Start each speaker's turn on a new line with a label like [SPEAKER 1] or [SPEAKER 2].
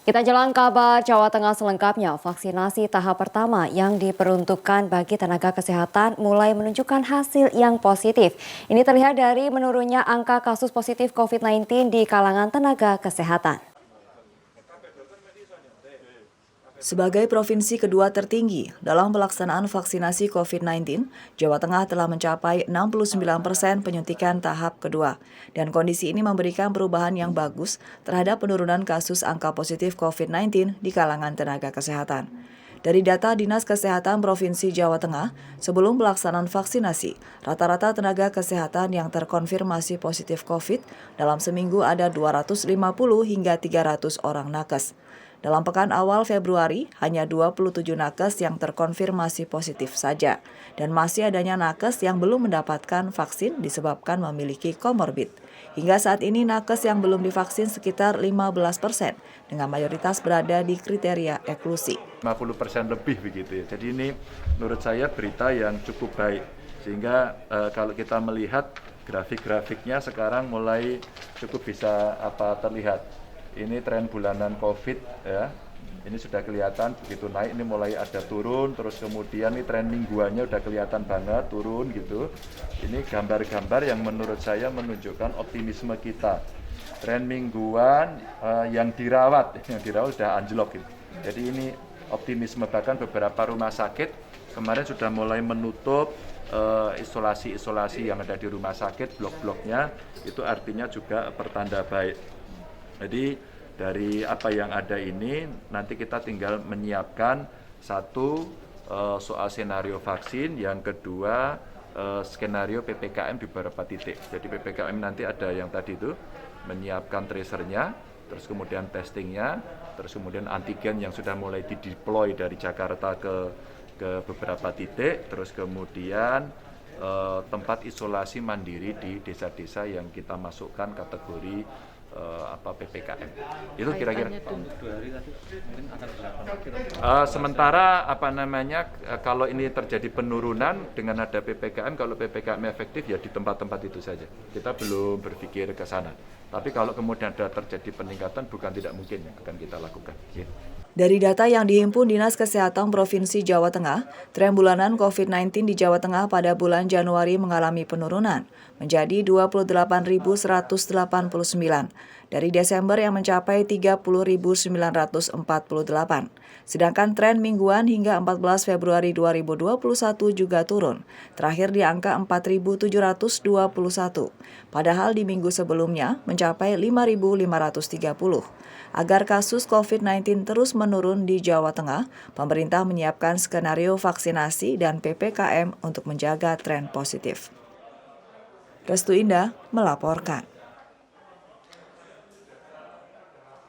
[SPEAKER 1] Kita jelang kabar Jawa Tengah selengkapnya. Vaksinasi tahap pertama yang diperuntukkan bagi tenaga kesehatan mulai menunjukkan hasil yang positif. Ini terlihat dari menurunnya angka kasus positif COVID-19 di kalangan tenaga kesehatan.
[SPEAKER 2] Sebagai provinsi kedua tertinggi dalam pelaksanaan vaksinasi COVID-19, Jawa Tengah telah mencapai 69% penyuntikan tahap kedua. Dan kondisi ini memberikan perubahan yang bagus terhadap penurunan kasus angka positif COVID-19 di kalangan tenaga kesehatan. Dari data Dinas Kesehatan Provinsi Jawa Tengah, sebelum pelaksanaan vaksinasi, rata-rata tenaga kesehatan yang terkonfirmasi positif COVID dalam seminggu ada 250 hingga 300 orang nakes. Dalam pekan awal Februari, hanya 27 nakes yang terkonfirmasi positif saja, dan masih adanya nakes yang belum mendapatkan vaksin disebabkan memiliki komorbid. Hingga saat ini nakes yang belum divaksin sekitar 15%, dengan mayoritas berada di kriteria eksklusi.
[SPEAKER 3] 50% lebih begitu ya. Jadi ini menurut saya berita yang cukup baik. Sehingga kalau kita melihat grafik-grafiknya sekarang mulai cukup bisa terlihat. Ini tren bulanan COVID ya. Ini sudah kelihatan begitu naik, ini mulai ada turun, terus kemudian ini tren mingguannya udah kelihatan banget turun gitu. Ini gambar-gambar yang menurut saya menunjukkan optimisme kita. Tren mingguan yang dirawat sudah anjlok gitu. Jadi ini optimisme, bahkan beberapa rumah sakit kemarin sudah mulai menutup isolasi-isolasi yang ada di rumah sakit, blok-bloknya, itu artinya juga pertanda baik. Jadi dari apa yang ada ini nanti kita tinggal menyiapkan satu soal skenario vaksin, yang kedua skenario PPKM di beberapa titik. Jadi PPKM nanti ada yang tadi itu menyiapkan tracernya, terus kemudian testingnya, terus kemudian antigen yang sudah mulai dideploy dari Jakarta ke beberapa titik, terus kemudian tempat isolasi mandiri di desa-desa yang kita masukkan kategori PPKM. Itu kira-kira. Sementara kalau ini terjadi penurunan dengan ada PPKM, kalau PPKM efektif ya di tempat-tempat itu saja. Kita belum berpikir ke sana. Tapi kalau kemudian ada terjadi peningkatan, bukan tidak mungkin yang akan kita lakukan. Ya.
[SPEAKER 2] Dari data yang dihimpun Dinas Kesehatan Provinsi Jawa Tengah, tren bulanan COVID-19 di Jawa Tengah pada bulan Januari mengalami penurunan menjadi 28.189 dari Desember yang mencapai 30.948. Sedangkan tren mingguan hingga 14 Februari 2021 juga turun, terakhir di angka 4.721. Padahal di minggu sebelumnya mencapai 5.530. Agar kasus COVID-19 terus menurun di Jawa Tengah, pemerintah menyiapkan skenario vaksinasi dan PPKM untuk menjaga tren positif. Restu Indah melaporkan.